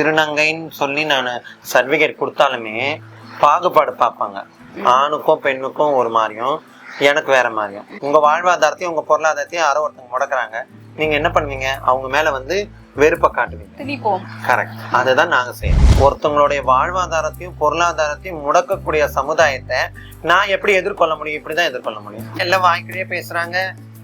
திருநங்கைன்னு சொல்லி நான் சர்டிஃபிகேட் கொடுத்தாலுமே பாகுபாடு பார்ப்பாங்க. ஆணுக்கும் பெண்ணுக்கும் ஒரு மாதிரியும், எனக்கு வேற மாதிரியும். உங்க வாழ்வாதாரத்தையும் உங்க பொருளாதாரத்தையும் யாரோ ஒருத்தவங்க முடக்குறாங்க, நீங்க என்ன பண்ணுவீங்க? அவங்க மேல வந்து வெறுப்பை காட்டுவீங்க. கரெக்ட். அதுதான் நாங்க செய்யணும். ஒருத்தவங்களுடைய வாழ்வாதாரத்தையும் பொருளாதாரத்தையும் முடக்கக்கூடிய சமுதாயத்தை நான் எப்படி எதிர்கொள்ள முடியும்? இப்படிதான் எதிர்கொள்ள முடியும். எல்லாம் வாய்க்கிலேயே பேசுறாங்க,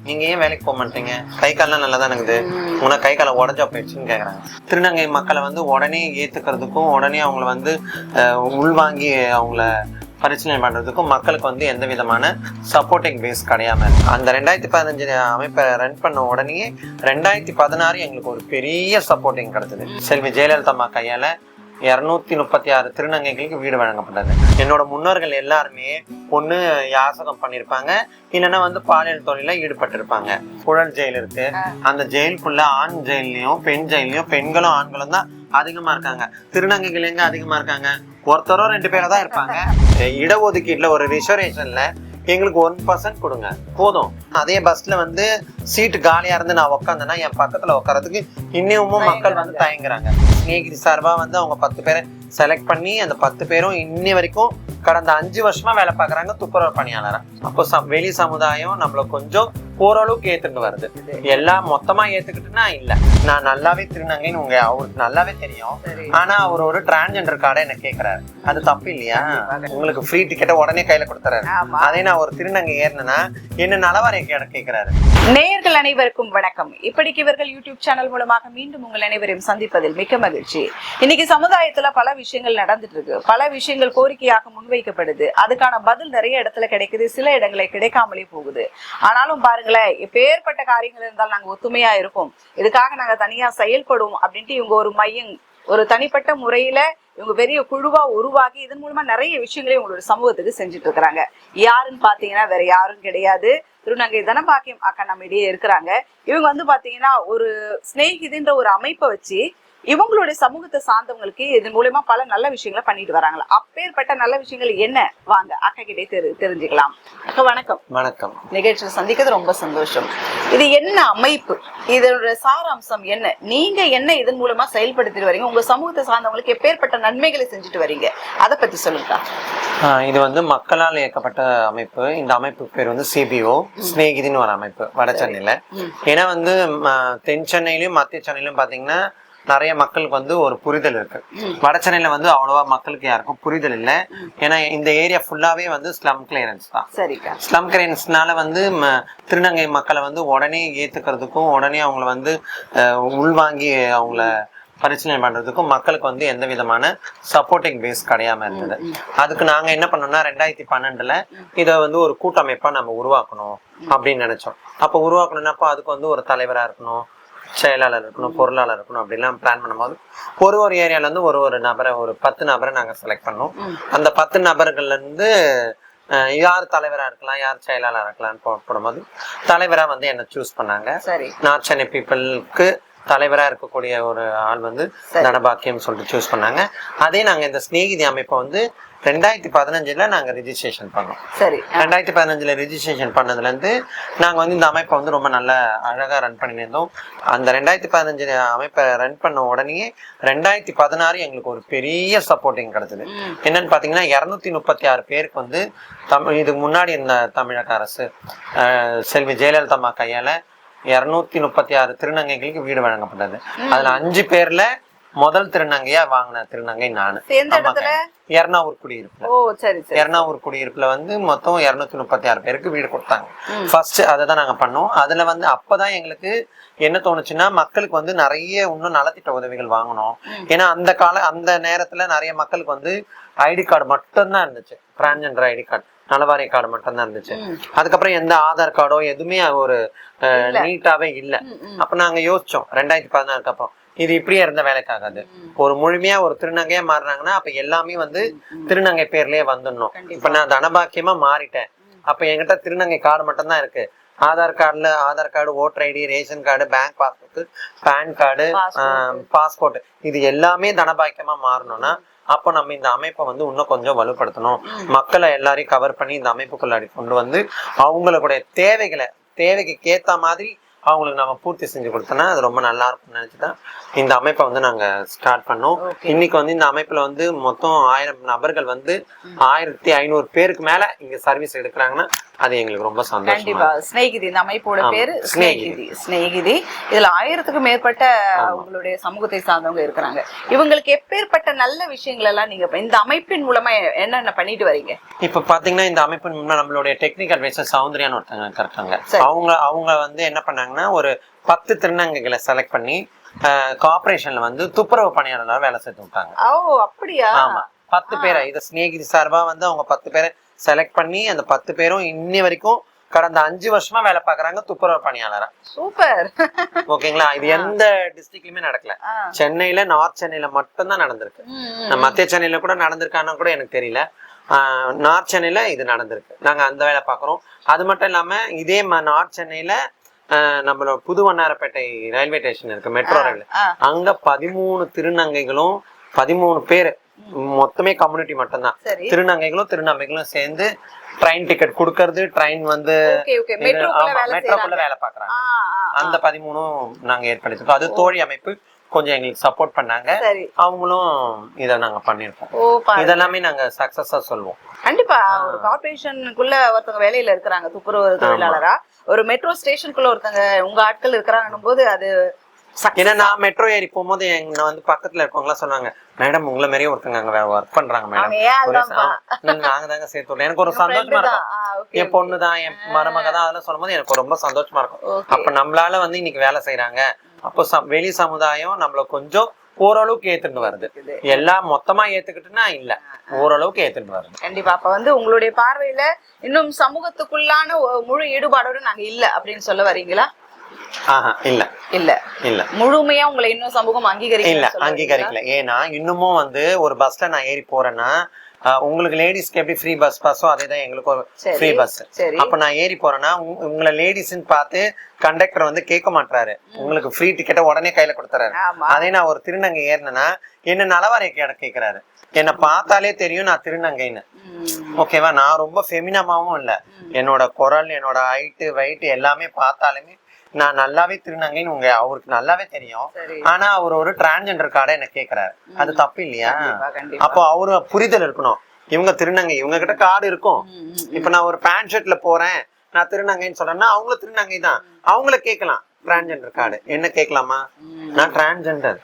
நீங்க ஏன் வேலைக்கு போக மாட்டீங்க? கை காலெல்லாம் நல்லா தான் இருக்குது, உனக்கு கை காலை உடஞ்சா போயிடுச்சுன்னு கேக்குறாங்க. திருநங்கை மக்களை வந்து உடனே ஏத்துக்கிறதுக்கும் உடனே அவங்கள வந்து உள்வாங்கி அவங்கள பரிசீலனை பண்றதுக்கும் மக்களுக்கு வந்து எந்த விதமான சப்போர்ட்டிங் பேஸ் கிடையாம அந்த 2015 அமைப்பை ரன் பண்ண உடனே 2016 எங்களுக்கு ஒரு பெரிய சப்போர்ட்டிங் கிடைச்சது. செல்வி ஜெயலலிதா அம்மா கையால 236 திருநங்கைகளுக்கு வீடு வழங்கப்பட்டது. என்னோட முன்னோர்கள் எல்லாருமே ஒண்ணு யாசகம் பண்ணிருப்பாங்க, இல்லைன்னா வந்து பாலியல் தொழில ஈடுபட்டிருப்பாங்க. புழல் ஜெயில் இருக்கு, அந்த ஜெயிலுக்குள்ள ஆண் ஜெயிலையும் பெண் ஜெயிலையும் பெண்களும் ஆண்களும் தான் அதிகமா இருக்காங்க. திருநங்கைகள் எங்க அதிகமா இருக்காங்க? ஒருத்தரோ 2 பேரோ தான் இருப்பாங்க. இடஒதுக்கீட்டுல ஒரு ரிசர்வேஷன்ல எங்களுக்கு 1% கொடுங்க போதும். அதே பஸ்ல வந்து சீட்டு காலியா இருந்து நான் உட்காந்தேன்னா என் பக்கத்துல உட்காரதுக்கு இன்னமும் மக்கள் வந்து தயங்குறாங்க. ஸ்நேகிதி சார்பா வந்து அவங்க 10 பேரை செலக்ட் பண்ணி அந்த 10 பேரும் இன்னி வரைக்கும் கடந்த 5 வருஷமா வேலை பார்க்கறாங்க துப்புரவு பணியாளரா. அப்போ வெளி சமுதாயம் நம்மள கொஞ்சம் ஓரளவுக்கு ஏத்துட்டு வருது. எல்லாம் மொத்தமா ஏத்துக்கிட்டுனா இல்ல. நான் நல்லாவே திருநங்கைன்னு அவருக்கு நல்லாவே தெரியும். ஆனா அவர் ஒரு டிரான்ஸ்ஜெண்டர் கார்டை என்ன கேக்குறாரு, அது தப்பு இல்லையா? உங்களுக்கு ஃப்ரீ டிக்கெட்டை உடனே கையில கொடுத்துறாரு. அதே நான் ஒரு திருநங்கை ஏறினா என்ன நலவாரிய கேட்கிறாரு. நேயர்கள் அனைவருக்கும் வணக்கம். இப்படிக்கு இவர்கள் யூடியூப் சேனல் மூலமாக மீண்டும் உங்கள் அனைவரையும் சந்திப்பதில் மிக்க மகிழ்ச்சி. இன்னைக்கு சமுதாயத்துல பல விஷயங்கள் நடந்துட்டு இருக்கு, பல விஷயங்கள் கோரிக்கையாக முன்வைக்கப்படுது. அதுக்கான பதில் நிறைய இடத்துல கிடைக்குது, சில இடங்களை கிடைக்காமலே போகுது. ஆனாலும் பாருங்களேன், எப்பேற்பட்ட காரியங்கள் இருந்தாலும் நாங்க ஒத்துமையா இருக்கோம், இதுக்காக நாங்க தனியா செயல்படுவோம் அப்படின்ட்டு இவங்க ஒரு மையம், ஒரு தனிப்பட்ட முறையில இவங்க பெரிய குழுவா உருவாக்கி இதன் மூலமா நிறைய விஷயங்களையும் உங்களோட சமூகத்துக்கு செஞ்சுட்டு இருக்கிறாங்க. யாருன்னு பாத்தீங்கன்னா வேற யாரும் கிடையாது, திருநங்கை தனபாக்கியம் அக்கா நம்ம இடையே இருக்கிறாங்க. இவங்க வந்து பாத்தீங்கன்னா ஒரு ஸ்நேகிதின்ற ஒரு அமைப்பை வச்சு இவங்களுடைய சமூகத்தை சார்ந்தவங்களுக்கு இதன் மூலமா பல நல்ல விஷயங்களை பண்ணிட்டு வராங்களா. அப்பேற்பட்ட நல்ல விஷயங்கள் என்ன, வாங்க அக்கா கிட்டே தெரிஞ்சுக்கலாம். அக்கா வணக்கம். வணக்கம். நிகழ்ச்சியை சந்திக்கிறது ரொம்ப சந்தோஷம். இது என்ன அமைப்பு, இதோட சாராம்சம் என்ன, நீங்க என்ன இதன் மூலமா செயல்படுத்திட்டு வரீங்க, உங்க சமூகத்தை சார்ந்தவங்களுக்கு எப்பேற்பட்ட நன்மைகளை செஞ்சுட்டு வரீங்க, அதை பத்தி சொல்லுங்க. இது வந்து மக்களால் இயக்கப்பட்ட அமைப்பு. இந்த அமைப்பு பேர் வந்து சிபிஓ, ஸ்நேகிதின்னு ஒரு அமைப்பு, வட சென்னையில. ஏன்னா வந்து தென் சென்னையிலும் மத்திய சென்னையிலும் பாத்தீங்கன்னா நிறைய மக்களுக்கு வந்து ஒரு புரிதல் இருக்கு. வட சென்னையில வந்து அவ்வளவா மக்களுக்கு யாருக்கும் புரிதல் இல்லை. ஏன்னா இந்த ஏரியா ஃபுல்லாவே வந்து ஸ்லம் கிளியரன்ஸ் தான். ஸ்லம் கிளியரன்ஸ்னால வந்து திருநங்கை மக்களை வந்து உடனே ஏத்துக்கிறதுக்கும் உடனே அவங்கள வந்து உள்வாங்கி அவங்கள பரிசீலனை பண்றதுக்கும் மக்களுக்கு வந்து எந்த விதமான சப்போர்ட்டிங் பேஸ் கிடையாம இருந்தது. அதுக்கு நாங்க என்ன பண்ணோம்னா 2012 இதை வந்து ஒரு கூட்டமைப்பா நம்ம உருவாக்கணும் அப்படின்னு நினைச்சோம். அப்போ உருவாக்கணும்னாப்போ அதுக்கு வந்து ஒரு தலைவரா இருக்கணும், செயலாளர் இருக்கணும், பொருளாளர் இருக்கணும் அப்படிலாம் பிளான் பண்ணும்போது ஒரு ஏரியால இருந்து ஒரு நபரை, ஒரு 10 நபரை நாங்க செலக்ட் பண்ணோம். அந்த 10 நபர்கள்ல இருந்து யார் தலைவரா இருக்கலாம், யார் செயலாளர் இருக்கலாம்னு போடும்போது தலைவரா வந்து என்ன சூஸ் பண்ணாங்க. நார்த் சென்னை பீப்புளுக்கு தலைவரா இருக்கக்கூடிய ஒரு ஆள் வந்து தனபாக்கியம் சொல்லிட்டு சூஸ் பண்ணாங்க. அதே நாங்க இந்த ஸ்நேகிதி அமைப்பை வந்து 2015 நாங்க ரிஜிஸ்ட்ரேஷன் பண்ணோம். 2015 ரிஜிஸ்ட்ரேஷன் பண்ணதுல இருந்து நாங்க வந்து இந்த அமைப்பை வந்து ரொம்ப நல்ல அழகா ரன் பண்ணியிருந்தோம். அந்த 2015 அமைப்பை ரன் பண்ண உடனே 2016 எங்களுக்கு ஒரு பெரிய சப்போர்ட்டிங் கிடைச்சது. என்னன்னு பாத்தீங்கன்னா 236 பேருக்கு வந்து இதுக்கு முன்னாடி இந்த தமிழக அரசு செல்வி ஜெயலலிதா அம்மா கையால 236 திருநங்கைகளுக்கு வீடு வழங்கப்பட்டது. அதுல 5 பேர்ல முதல் திருநங்கையா வாங்கின திருநங்கை நானு. எர்ணாவூர் குடியிருப்புல வந்து மொத்தம் 236 பேருக்கு வீடு கொடுத்தாங்க. ஃபர்ஸ்ட் அதைதான் நாங்க பண்ணோம். அதுல வந்து அப்பதான் எங்களுக்கு என்ன தோணுச்சுன்னா, மக்களுக்கு வந்து நிறைய இன்னும் நலத்திட்ட உதவிகள் வாங்கணும். ஏன்னா அந்த நேரத்துல நிறைய மக்களுக்கு வந்து ஐடி கார்டு மட்டும்தான் இருந்துச்சு, டிரான்ஸ்ஜெண்டர் ஐடி கார்டு, நலவாரிய கார்டு மட்டும்தான் இருந்துச்சு. அதுக்கப்புறம் எந்த ஆதார் கார்டோ எதுவுமே ஒரு நீட்டாவே இல்லை. அப்ப நாங்க யோசிச்சோம் 2016 அப்புறம் இது இப்படியே இருந்த வேலைக்காகாது. ஒரு முழுமையா ஒரு திருநங்கையா மாறினாங்கன்னா அப்ப எல்லாமே வந்து திருநங்கை பேர்லயே வந்துடணும். இப்ப நான் தனபாக்கியமா மாறிட்டேன், அப்ப என்கிட்ட திருநங்கை கார்டு மட்டும் தான் இருக்கு. Aadhaar card, voter ID, ration card, bank passbook, PAN card, passport, இது எல்லாமே தனபாக்கியமா மாறணும்னா அப்போ நம்ம இந்த அமைப்பை வந்து இன்னும் கொஞ்சம் வலுப்படுத்தணும். மக்களை எல்லாரையும் கவர் பண்ணி இந்த அமைப்புக்குள்ளாடி கொண்டு வந்து அவங்களுடைய தேவைக்கு ஏத்த மாதிரி அவங்களுக்கு நம்ம பூர்த்தி செஞ்சு கொடுத்தோம்னா அது ரொம்ப நல்லா இருக்கும்னு நினைச்சுதான் இந்த அமைப்பை வந்து நாங்க ஸ்டார்ட் பண்ணோம். இன்னைக்கு வந்து இந்த அமைப்புல வந்து மொத்தம் 1000 நபர்கள் வந்து 1500 பேருக்கு மேல இங்க சர்வீஸ் எடுக்கிறாங்கன்னா அது எங்களுக்கு ரொம்ப சந்தோஷம். கண்டிப்பா. ஸ்நேகிதி இந்த அமைப்போட பேரு ஸ்நேகிதி. இதுல 1000க்கும் மேற்பட்ட உங்களுடைய சமூகத்தை சார்ந்தவங்க இருக்கிறாங்க. இவங்களுக்கு எப்பேற்பட்ட நல்ல விஷயங்கள் எல்லாம் நீங்க இந்த அமைப்பின் மூலமா என்னென்ன பண்ணிட்டு வரீங்க? இப்ப பாத்தீங்கன்னா இந்த அமைப்பின் மூலமா நம்மளுடைய டெக்னிக்கல் அட்வைசர் சௌந்தர்யான்னு ஒருத்தங்க இருக்காங்க. அவங்க வந்து என்ன பண்ணாங்கன்னா ஒரு 10 திருநங்கைகளை செலக்ட் பண்ணி கார்பரேஷன்ல வந்து துப்புரவு பணியாளர்களா வேலை சேர்த்து விட்டாங்க. ஓ அப்படியா? ஆமா, 10 பேரை இத ஸ்நேகிதி சார்பா வந்து அவங்க 10 பேரை செலக்ட் பண்ணி அந்த 10 பேரும் இன்னி வரைக்கும் கடந்த 5 வருஷமா வேலை பாக்குறாங்க துப்புரவு பணியாளரா. சூப்பர். ஓகேங்களா? இது எந்த டிஸ்ட்ரிக்ட்லயுமே நடக்கல. சென்னையில, நார்த் சென்னையில மட்டும் தான் நடந்திருக்கு. மத்திய சென்னையில கூட நடந்திருக்கான்னு கூட எனக்கு தெரியல. நார்த் சென்னையில இது நடந்திருக்கு. நாங்க அந்த வேலை பாக்குறோம். அது மட்டும் இல்லாம இதே நார்த் சென்னையில நம்மளோட புது வண்ணாரப்பேட்டை ரயில்வே ஸ்டேஷன் இருக்கு, மெட்ரோ ரயில். அங்க 13 திருநங்கைகளும் 13 பேரு, மொத்தமே கம்யூனிட்டி மட்டும்தான், திருநங்கைகளும் சேர்ந்து ட்ரெயின் டிக்கெட் கொடுக்கறது, ட்ரெயின் வந்து மெட்ரோக்குள்ள வேலை பாக்குறாங்க. அந்த 13 நாங்க ஏற்படுத்திருக்கோம். அது தோழி அமைப்பு கொஞ்சம் எங்களுக்கு சப்போர்ட் பண்ணாங்க. அவங்களும் இத நாங்க பண்ணிருக்கோம். இதெல்லாமே நாங்க சக்சஸா சொல்லுவோம். கண்டிப்பா. ஒரு கார்பரேஷனுக்குள்ள ஒருத்தவங்க வேலையில இருக்கிறாங்க துப்புரவு தொழிலாளரா, ஒரு மெட்ரோ ஸ்டேஷனுக்குள்ள ஒருத்தங்க உங்க ஆட்கள் இருக்கிறாங்கன்னும் போது அது ஏன்னா நான் மெட்ரோ ஏறி போகும்போது எங்க வந்து பக்கத்துல இருக்கவங்களாம் சொன்னாங்க, மேடம் உங்களை மாதிரியே ஒருத்தங்க அங்க ஒர்க் பண்றாங்க மேடம், நாங்க தாங்க சேர்த்து. எனக்கு ஒரு சந்தோஷமா இருக்கும். என் பொண்ணுதான், என் மருமக தான், அதெல்லாம் சொல்லும் போது எனக்கு ரொம்ப சந்தோஷமா இருக்கும். அப்ப நம்மளால வந்து இன்னைக்கு வேலை செய்யறாங்க. அப்போ வெளி சமுதாயம் நம்மள கொஞ்சம் ஓரளவுக்கு ஏத்துட்டு வருது. எல்லாம் மொத்தமா ஏத்துக்கிட்டுனா இல்ல, ஓரளவுக்கு ஏத்துட்டு வருது. கண்டிப்பா. அப்ப வந்து உங்களுடைய பார்வையில இன்னும் சமூகத்துக்குள்ளான முழு ஈடுபாடோட நாங்க இல்ல அப்படின்னு சொல்ல வரீங்களா? இல்ல இல்ல இல்ல முழுமையா உங்களை இன்னும் சமூகம் அங்கீகரிக்கல. ஏன்னா இன்னமும் வந்து ஒரு பஸ்ல நான் ஏறி போறேன்னா உங்களுக்கு லேடிஸ்க்கு எப்படி ஃப்ரீ பஸ் பாஸோ அதேதான் எங்களுக்கு ஒரு ஃப்ரீ பஸ். அப்ப நான் ஏறி போறேன்னா உங்களை லேடிஸ்ன்னு பார்த்து கண்டக்டர் வந்து கேட்க மாட்டாரு, உங்களுக்கு ஃப்ரீ டிக்கெட்டை உடனே கையில கொடுத்துறாரு. அதே நான் ஒரு திருநங்கை ஏறினா என்ன நலவாரிய கேட்கிறாரு. என்னை பார்த்தாலே தெரியும் நான் திருநங்கைன்னு. ஓகேவா? நான் ரொம்ப ஃபெமினமாவும் இல்ல, என்னோட குரல், என்னோட ஹைட்டு, வெயிட் எல்லாமே பார்த்தாலுமே நான் நல்லாவே திருநங்கைன்னு அவருக்கு நல்லாவே தெரியும். ஆனா அவர் ஒரு டிரான்ஜெண்டர் கார்டை என்ன கேக்குறாரு, அது தப்பு இல்லையா? அப்போ அவரு புரிதல் இருக்கணும், இவங்க திருநங்கை, இவங்க கிட்ட கார்டு இருக்கும். இப்ப நான் ஒரு பேண்ட் ஷர்ட்ல போறேன், நான் திருநங்கைன்னு சொல்றேன்னா அவங்களும் திருநங்கை தான், அவங்கள கேட்கலாம் டிரான்ஜெண்டர் கார்டு. என்ன கேட்கலாமா? நான் டிரான்ஜெண்டர்,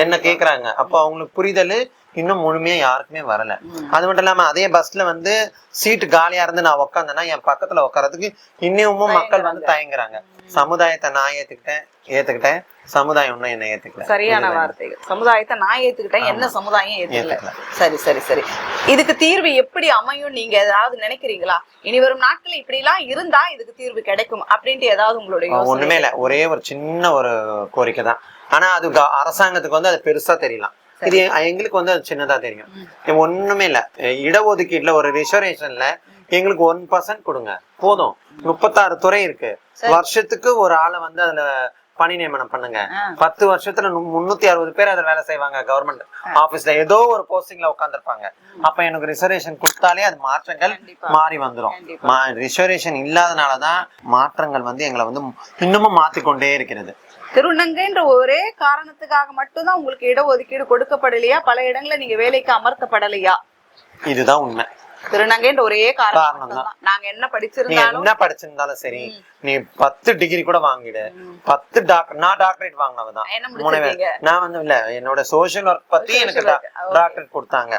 என்ன கேக்குறாங்க. அப்போ அவங்களுக்கு புரிதல் இன்னும் முழுமையா யாருக்குமே வரல. அது மட்டும் இல்லாம அதே பஸ்ல வந்து சீட்டு காலியா இருந்து நான் உட்காந்தேன்னா என் பக்கத்துல உட்காரதுக்கு இன்னமும் மக்கள் வந்து தயங்குறாங்க. சமுதாயத்தை நான் ஏத்துக்கிட்டேன், சமுதாயம் ஒன்னும் என்ன ஏத்துக்கல. சரியான வார்த்தைகள். சமுதாயத்தை நான் ஏத்துக்கிட்டேன், என்ன சமுதாயம் ஏத்துக்கல. சரி சரி சரி. இதுக்கு தீர்வு எப்படி அமையும் நீங்க ஏதாவது நினைக்கிறீங்களா? இனி வரும் நாட்கள் இப்படி எல்லாம் இருந்தா இதுக்கு தீர்வு கிடைக்கும் அப்படின்ட்டு ஏதாவது உங்களுடைய? ஒண்ணுமே இல்ல, ஒரே ஒரு சின்ன ஒரு கோரிக்கை தான். ஆனா அது அரசாங்கத்துக்கு வந்து அது பெருசா தெரியலாம், இது எங்களுக்கு வந்து அது சின்னதா தெரியும். ஒண்ணுமே இல்ல, இடஒதுக்கீட்டுல ஒரு ரிசர்வேஷன்ல எங்களுக்கு 1% கொடுங்க போதும். 36 துறை இருக்கு, வருஷத்துக்கு ஒரு ஆளை வந்து அதுல பணி நியமனம் பண்ணுங்க. 10 வருஷத்துல 360 பேர் அதுல வேலை செய்வாங்க. கவர்மெண்ட் ஆபீஸ்ல ஏதோ ஒரு போஸ்டிங்ல உட்காந்துருப்பாங்க. அப்ப எனக்கு ரிசர்வேஷன் கொடுத்தாலே அது மாற்றங்கள் மாறி வந்துடும். ரிசர்வேஷன் இல்லாதனாலதான் மாற்றங்கள் வந்து எங்களை வந்து இன்னமும் மாத்திக்கொண்டே இருக்கிறது. திருநங்கைன்ற ஒரே காரணத்துக்காக மட்டும்தான் உங்களுக்கு இடஒதுக்கீடு கொடுக்கப்படலையா? பல இடங்கள்ல நீங்க வேலைக்கு அமர்த்தப்படலையா? இதுதான் உண்மை. திருநங்கைன்ற ஒரே காரணம் தான். நாங்க என்ன படிச்சிருந்தாலும் சரி, நீ 10 டிகிரி கூட வாங்கிடு, 10 டாக்டர், நான் டாக்டரேட் வாங்கினவதான். நான் வந்து இல்ல, என்னோட சோசியல் ஒர்க் பத்தி எனக்கு டாக்டரேட் கொடுத்தாங்க.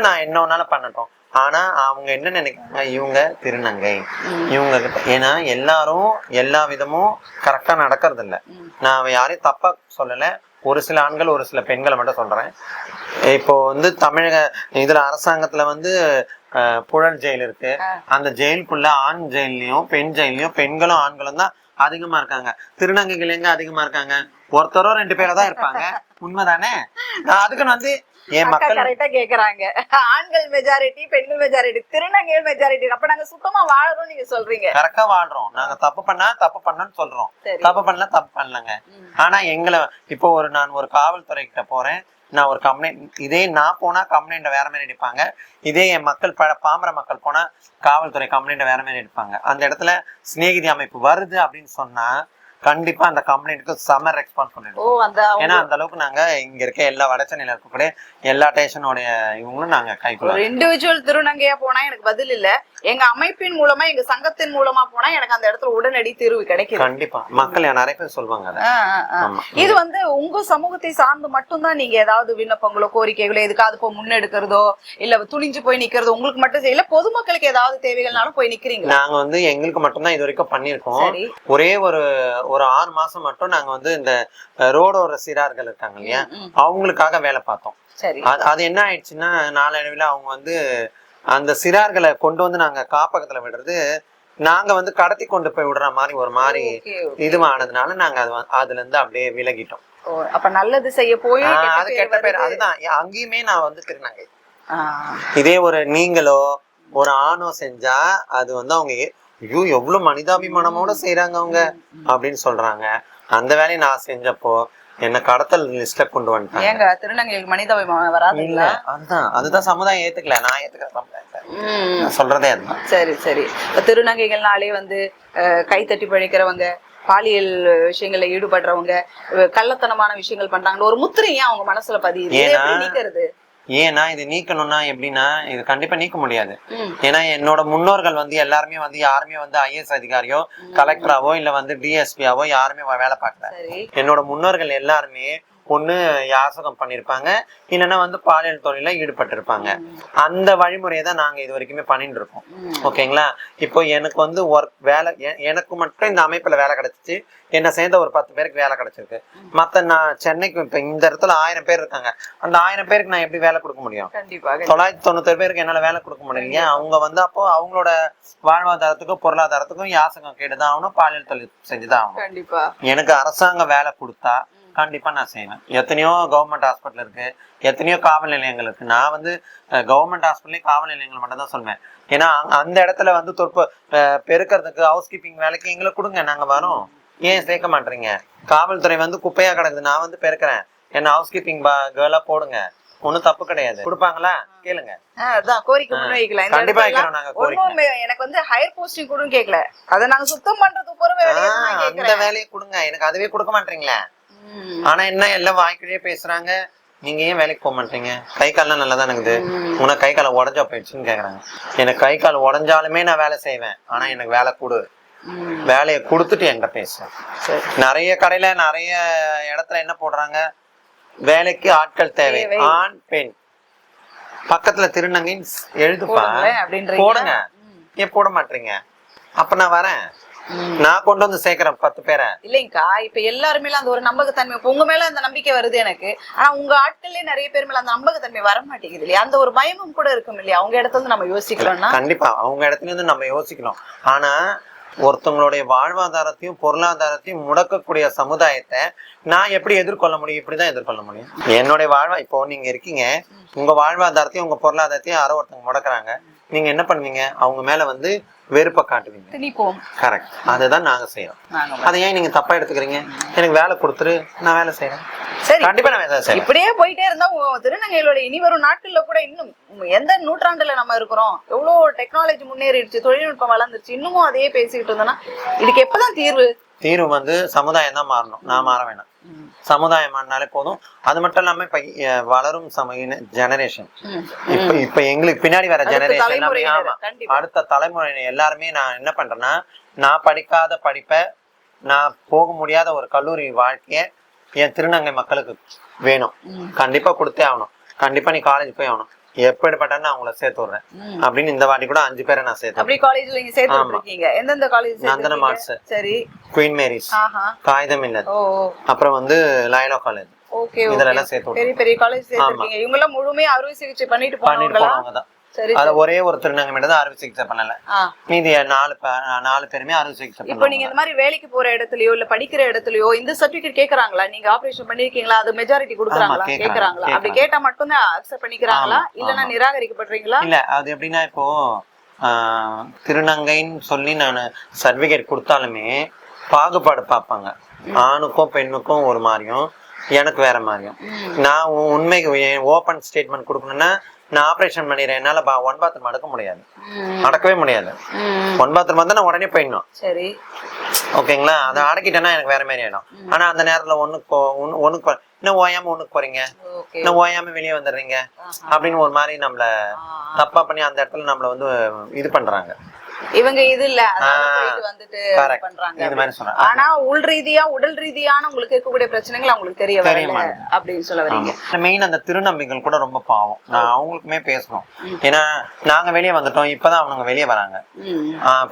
நான் என்ன வேணாலும் பண்ணட்டும். ஆனா அவங்க என்ன நினைக்கிறாங்க, இவங்க திருநங்கை, இவங்க கிட்ட. ஏன்னா எல்லாரும் எல்லா விதமும் கரெக்டா நடக்கிறது இல்ல. நான் யாரையும் தப்பா சொல்லல, ஒரு சில ஆண்கள் ஒரு சில பெண்களை மட்டும் சொல்றேன். இப்போ வந்து தமிழக இதுல அரசாங்கத்துல வந்து புழல் ஜெயில் இருக்கு. அந்த ஜெயிலுக்குள்ள ஆண் ஜெயிலையும் பெண் ஜெயிலையும் பெண்களும் ஆண்களும் தான் அதிகமா இருக்காங்க. திருநங்கைகள் எங்க அதிகமா இருக்காங்க? ஒருத்தரோ 2 பேரோ தான் இருப்பாங்க. உண்மைதானே? அதுக்குன்னு வந்து என் மக்கள் கரெக்டா கேக்குறாங்க. ஆண்கள் மெஜாரிட்டி, பெண்கள் மெஜாரிட்டி, திருநங்கைகள் மெஜாரிட்டி. அப்ப நாங்க சுத்தமா வாழறோம் நீங்க சொல்றீங்க. கரெக்டா வாழ்றோம். நாங்க தப்பு பண்ணணும்னு சொல்றோம், தப்பு பண்ணலங்க. ஆனா எங்களை இப்போ நான் ஒரு காவல்துறை கிட்ட போறேன், நான் ஒரு கம்ப்ளைண்ட், இதே நான் போனா கம்ப்ளைண்ட வேற மாதிரி எடுப்பாங்க. இதே என் மக்கள் பாமர மக்கள் போனா காவல்துறை கம்ப்ளைண்ட வேற மாதிரி எடுப்பாங்க. அந்த இடத்துல ஸ்நேகிதி அமைப்பு வருது அப்படின்னு சொன்னா கண்டிப்பா அந்த கம்ப்ளைண்ட்டுக்கு செம ரெஸ்பான்ஸ் ஓ பண்ணிடுவோம். அந்த ஏன்னா அந்த அளவுக்கு நாங்க இங்க இருக்க எல்லா வடச்சென்னையில இருக்கக்கூடிய எல்லா ஸ்டேஷனோடைய இவங்களும் நாங்க கைக்குள்ள ஒரு இண்டிவிஜுவல் திருநங்கையா போனா எனக்கு பதில் இல்ல, எங்க அமைப்பின் மூலமா எங்க சங்கத்தின் மூலமா போனா எனக்கு அந்த இடத்துல உடனடி தீர்வு கிடைக்குது. கண்டிப்பா மக்கள் நிறைய பேர் சொல்லுவாங்க அதை. ஆமா. இது வந்து உங்க சமூகத்தை சார்ந்து மட்டும்தான் நீங்க ஏதாவது விண்ணப்பங்களோ கோரிக்கைகளோ எதுக்காவது போய் முன்னெடுக்கிறதோ இல்ல துணிஞ்சு போய் நிக்கிறதோ உங்களுக்கு மட்டும் செய்யல, பொதுமக்களுக்கு ஏதாவது தேவைகள்னாலும் போய் நிக்கிறீங்க? நாங்க வந்து எங்களுக்கு மட்டும்தான் இது வரைக்கும் பண்ணிருக்கோம். ஒரே ஒரு 6 மாசம் மட்டும் நாங்க வந்து இந்த ரோடோர சிறார்கள் இருக்காங்க இல்லையா, அவங்களுக்காக வேலை பார்த்தோம். சரி. அது என்ன ஆயிடுச்சுன்னா நாளடைவில் அவங்க வந்து அந்த சிறார்களை கொண்டு வந்து நாங்க காப்பகத்துல விடுறது, நாங்க வந்து கடத்தி கொண்டு போய் விடுற மாதிரி ஒரு மாதிரி இதுவானதுனால நாங்க அதுல இருந்து அப்படியே விலகிட்டோம். அப்ப நல்லது செய்ய போய் அது கெட்ட பேர். அதுதான் அங்கேயுமே நான் வந்து திருநங்கை. இதே ஒரு நீங்களோ ஒரு ஆணோ செஞ்சா அது வந்து அவங்க ஐயோ எவ்வளவு மனிதாபிமானமோட செய்யறாங்க அவங்க அப்படின்னு சொல்றாங்க. அந்த வேலையை நான் செஞ்சப்போ என்ன கடத்தல் லிஸ்ட்ல கொண்டு வந்துட்டாங்க. ஏங்க திருநங்கைகளுக்கு மனிதாபிமானம் வராது இல்ல? அதுதான் சமுதாயம் ஏத்துக்கல, நான் ஏத்துக்கிற சமுதாயத்தை சொல்றதே அதுதான். சரி சரி. திருநங்கைகள்னாலே வந்து கை தட்டி பழிக்கிறவங்க, பாலியல் விஷயங்கள்ல ஈடுபடுறவங்க, கள்ளத்தனமான விஷயங்கள் பண்றாங்க ஒரு முத்திரையே அவங்க மனசுல பதியுது. நீக்கிறது ஏன்னா இது நீக்கணும்னா எப்படின்னா இது கண்டிப்பா நீக்க முடியாது. ஏன்னா என்னோட முன்னோர்கள் வந்து எல்லாருமே வந்து யாருமே வந்து ஐஏஎஸ் அதிகாரியோ கலெக்டராவோ இல்ல வந்து டிஎஸ்பியாவோ யாருமே வேலை பார்க்கல. என்னோட முன்னோர்கள் எல்லாருமே ஒண்ணு யாசகம் பண்ணிருப்பாங்க, இல்லைன்னா வந்து பாலியல் தொழில ஈடுபட்டு இருப்பாங்க. அந்த வழிமுறையை தான் நாங்க இது வரைக்குமே பண்ணிட்டு இருக்கோம். ஓகேங்களா? இப்போ எனக்கு வந்து வேலை எனக்கு மட்டும் இந்த அமைப்புல வேலை கிடைச்சிச்சு, என்ன சேர்ந்த ஒரு 10 பேருக்கு வேலை கிடைச்சிருக்கு. மத்த நான் சென்னைக்கு இப்ப இந்த இடத்துல 1000 பேர் இருக்காங்க, அந்த 1000 பேருக்கு நான் எப்படி வேலை கொடுக்க முடியும்? 990 பேருக்கு என்னால வேலை கொடுக்க முடியலைங்க. அவங்க வந்து அப்போ அவங்களோட வாழ்வாதாரத்துக்கும் பொருளாதாரத்துக்கும் யாசகம் கேட்டுதான் ஆகணும், பாலியல் தொழில் செஞ்சுதான் ஆகணும். எனக்கு அரசாங்க வேலை கொடுத்தா கண்டிப்பா நான் செய்வேன். எத்தனையோ கவர்மெண்ட் ஹாஸ்பிட்டல் இருக்கு, எத்தனையோ காவல் நிலையங்கள் இருக்கு. நான் வந்து கவர்மெண்ட் ஹாஸ்பிட்டலே காவல் நிலையங்கள் மட்டும் தான் சொல்வேன். ஏன்னா அந்த இடத்துல வந்து பெருக்கிறதுக்கு ஹவுஸ் கீப்பிங் வேலைக்கு எங்களை கொடுங்க, நாங்க வரோம். ஏன் சேர்க்க மாட்டீங்க? காவல்துறை வந்து குப்பையா கிடக்குது, நான் வந்து பெருக்கிறேன், என்ன ஹவுஸ் கீப்பிங் கேர்லா போடுங்க, ஒண்ணும் தப்பு கிடையாது. கொடுப்பாங்களா? கேளுங்க. கோரிக்கை முன்வைக்கலாம். கண்டிப்பா வைக்கிறோம் நாங்க கோரிக்கை. எனக்கு வந்து ஹையர் போஸ்டிங் கூட கேட்கல, அதை நாங்க சுத்தம் பண்றது பொறுமை அந்த வேலையை கொடுங்க, எனக்கு அதுவே கொடுக்க மாட்டீங்களா? ஆனா என்ன எல்லாம் வாய்க்கிலேயே பேசுறாங்க, நீங்க ஏன் வேலைக்கு போக மாட்டீங்க? கை கால்லாம் நல்லாதான் இருக்குது, உனக்கு கை கால உடஞ்சா போயிடுச்சுன்னு கேக்குறாங்க. எனக்கு கை கால் உடஞ்சாலுமே நான் வேலை செய்வேன், ஆனா எனக்கு வேலை கொடு, வேலையை கொடுத்துட்டு என்கிட்ட பேசுவேன். நிறைய கடையில நிறைய இடத்துல என்ன போடுறாங்க, வேலைக்கு ஆட்கள் தேவை, ஆண் பெண், பக்கத்துல திருநங்கைன்னு எழுதுப்பா, போடுங்க. ஏன் போட மாட்டீங்க? அப்ப நான் வரேன், நான் கொண்டு வந்து சேர்க்கிறேன் 10 பேரை. இல்லைங்கக்கா, இப்ப எல்லாருமே அந்த ஒரு நம்பகத்தன்மை, உங்க மேல அந்த நம்பிக்கை வருது எனக்கு. ஆனா உங்க ஆட்கள்லயே நிறைய பேர் மேல அந்த நம்பகத்தன்மை வர மாட்டேங்குது இல்லையா? அந்த ஒரு பயமும் கூட இருக்கும் இல்லையா? அவங்க இடத்துல இருந்து நம்ம யோசிக்கணும்னா கண்டிப்பா அவங்க இடத்துல இருந்து நம்ம யோசிக்கணும். ஆனா ஒருத்தவங்களுடைய வாழ்வாதாரத்தையும் பொருளாதாரத்தையும் முடக்கக்கூடிய சமுதாயத்தை நான் எப்படி எதிர்கொள்ள முடியும்? இப்படிதான் எதிர்கொள்ள முடியும். என்னுடைய இப்போ நீங்க இருக்கீங்க, உங்க வாழ்வாதாரத்தையும் உங்க பொருளாதாரத்தையும் யாரோ ஒருத்தவங்க முடக்குறாங்க, நீங்க என்ன பண்ணுவீங்க? அவங்க மேல வந்து வெறுப்பை காட்டுவீங்க. கரெக்ட். அதுதான் நாங்க செய்யறோம். அதை ஏன் நீங்க தப்பா எடுத்துக்கிறீங்க? எனக்கு வேலை கொடுத்துரு, நான் வேலை செய்யறேன். கண்டிப்பா நான் வேலை செய்யறேன். இப்படியே போயிட்டே இருந்தா திருநங்கைகளோட இனி வரும் நாட்கள்ல கூட இன்னும் எந்த நூற்றாண்டுல நம்ம இருக்கிறோம், எவ்வளவு டெக்னாலஜி முன்னேறிடுச்சு, தொழில்நுட்பம் வளர்ந்துருச்சு, இன்னமும் அதையே பேசிக்கிட்டு இருந்தோம்னா இதுக்கு எப்பதான் தீர்வு? தீர்வு வந்து சமுதாயம் தான் மாறணும், நான் மாற வேணாம். சமுதாயம் மாறினாலே போதும். அது மட்டும் இல்லாம இப்ப வளரும் ஜெனரேஷன், இப்ப எங்களுக்கு பின்னாடி வர ஜெனரேஷன், அடுத்த தலைமுறை எல்லாருமே நான் என்ன பண்றேன்னா, நான் படிக்காத படிப்பை, நான் போக முடியாத ஒரு கல்லூரி வாழ்க்கைய என் திருநங்கை மக்களுக்கு வேணும், கண்டிப்பா கொடுத்தே ஆகணும். கண்டிப்பா நீ காலேஜ் போய் ஆகணும், எப்படிப்பட்டா அவங்கள சேர்த்து விடுறேன் அப்படின்னு இந்த வாட்டி கூட 5 பேரை நான் சேர்த்து. அப்படி காலேஜ்ல நீங்க சேர்த்து விட்டுருக்கீங்க? எந்தெந்த காலேஜ்? நந்தன மார்ட்ஸ், சரி, குயின் மேரிஸ், காகிதம் இல்ல, அப்புறம் வந்து லாயலா காலேஜ். ஓகே, இதெல்லாம் சேர்த்து பெரிய பெரிய காலேஜ் சேர்த்திருக்கீங்க. இவங்க எல்லாம் முழுமையா அறுவை சிகிச்சை பண்ணிட்டு போனவங்க தான். அது ஒரே ஒரு திருநங்கை மட்டும் தான் அறுவை சிகிச்சை பண்ணல, மீதி 4 பேருமே அறுவை சிகிச்சை. இப்போ நீங்க இந்த மாதிரி வேலைக்கு போற இடத்துலயோ இல்ல படிக்கிற இடத்துலயோ இந்த சர்டிபிகேட் கேக்குறாங்களா? நீங்க ஆபரேஷன் பண்ணிருக்கீங்களா? அது மெஜாரிட்டி கொடுக்குறாங்களா? கேக்குறாங்களா? அப்படி கேட்டா மட்டும் தான் அக்செப்ட் பண்ணிக்கிறாங்களா, இல்லனா நிராகரிக்கப்படுறீங்களா? இல்ல அது எப்படின்னா, இப்போ திருநங்கைன்னு சொல்லி நான் சர்டிபிகேட் கொடுத்தாலுமே பாகுபாடு பார்ப்பாங்க. ஆணுக்கும் பெண்ணுக்கும் ஒரு மாதிரியும், எனக்கு வேற மாதிரியும். நான் உண்மைக்கு ஓபன் ஸ்டேட்மெண்ட் கொடுக்கணும்னா, நான் ஆபரேஷன் பண்ணிடுறேன், என்னால 1 பாத்ரூம் அடக்க முடியாது, அடக்கவே முடியாது. 1 பாத்ரூம் வந்தா நான் உடனே போயிடணும். சரி, ஓகேங்களா? அதை அடக்கிட்டேன்னா எனக்கு வேற மாதிரி ஆயிடும். ஆனா அந்த நேரத்துல ஒண்ணுக்கு இன்னும் ஓயாம ஒண்ணுக்கு போறீங்க, இன்னும் ஓயாம வெளியே வந்துடுறீங்க அப்படின்னு ஒரு மாதிரி நம்மள தப்பா பண்ணி அந்த இடத்துல நம்மள வந்து இது பண்றாங்க. இவங்க இது இல்ல போயிட்டு வந்துட்டு பண்றாங்க இது மாதிரி சொல்றாங்க. ஆனா உள் ரீதியா உடல் ரீதியான உங்களுக்கு இருக்கக்கூடிய பிரச்சனைகள் அவங்களுக்கு தெரிய வரல அப்படின்னு சொல்ல வரீங்க. மெயின் அந்த திருநம்பிகள் கூட ரொம்ப பாவம். நான் அவங்களுக்குமே பேசணும். ஏன்னா நாங்க வெளியே வந்துட்டோம், இப்பதான் அவங்க வெளியே வராங்க.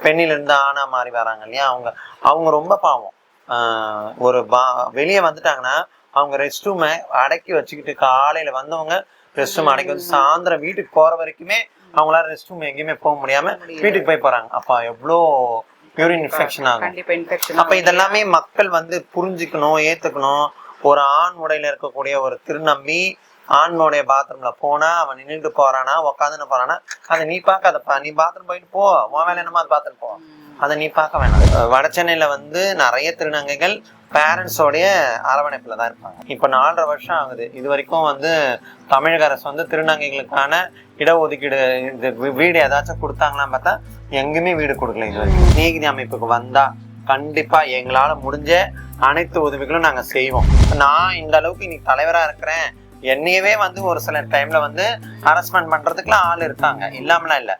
பெண்ணில இருந்து ஆனா மாறி வராங்க இல்லையா, அவங்க ரொம்ப பாவம். ஒரு வெளியே வந்துட்டாங்கன்னா அவங்க ரெஸ்ட் ரூமை அடக்கி வச்சுக்கிட்டு காலையில வந்தவங்க ரெஸ்ட் ரூம் அடக்கி வச்சு சாயந்தரம் வீட்டுக்கு போற வரைக்குமே அவங்களால ரெஸ்ட் ரூம் எங்கேயுமே போக முடியாம வீட்டுக்கு போய் போறாங்க. அப்ப எவ்வளோ யூரின் இன்ஃபெக்ஷன் ஆகும். அப்ப இதெல்லாமே மக்கள் வந்து புரிஞ்சுக்கணும், ஏத்துக்கணும். ஒரு ஆண் உடையில இருக்கக்கூடிய ஒரு திருநம்பி ஆண்னுடைய பாத்ரூம்ல போனா அவன் நின்றுட்டு போறானா உக்காந்துன்னு போறானா அதை நீ பார்க்காதப்பா. நீ பாத்ரூம் போயிட்டு போ, உன் வேலை என்னமோ அது பார்த்துட்டு போ, அதை நீ பார்க்க வேணாம். வட சென்னையில வந்து நிறைய திருநங்கைகள் பேரண்ட்ஸோடைய அரவணைப்புல தான் இருப்பாங்க. இப்ப 4.5 வருஷம் ஆகுது. இது வரைக்கும் வந்து தமிழக அரசு வந்து திருநங்கைகளுக்கான இடஒதுக்கீடு வீடு ஏதாச்சும் கொடுத்தாங்களான்னு பார்த்தா எங்குமே வீடு கொடுக்கல இது வரைக்கும். நீதி அமைப்புக்கு வந்தா கண்டிப்பா எங்களால முடிஞ்ச அனைத்து உதவிகளும் நாங்க செய்வோம். நான் இந்த அளவுக்கு இன்னைக்கு தலைவரா இருக்கிறேன், என்னையவே வந்து ஒரு சில டைம்ல வந்து ஹராஸ்மெண்ட் பண்றதுக்குலாம் ஆள் இருக்காங்க, இல்லாமலாம் இல்ல.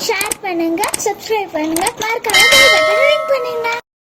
ஷேர் பண்ணுங்க, சப்ஸ்கிரைப் பண்ணுங்க, மறக்காம பெல் பட்டனை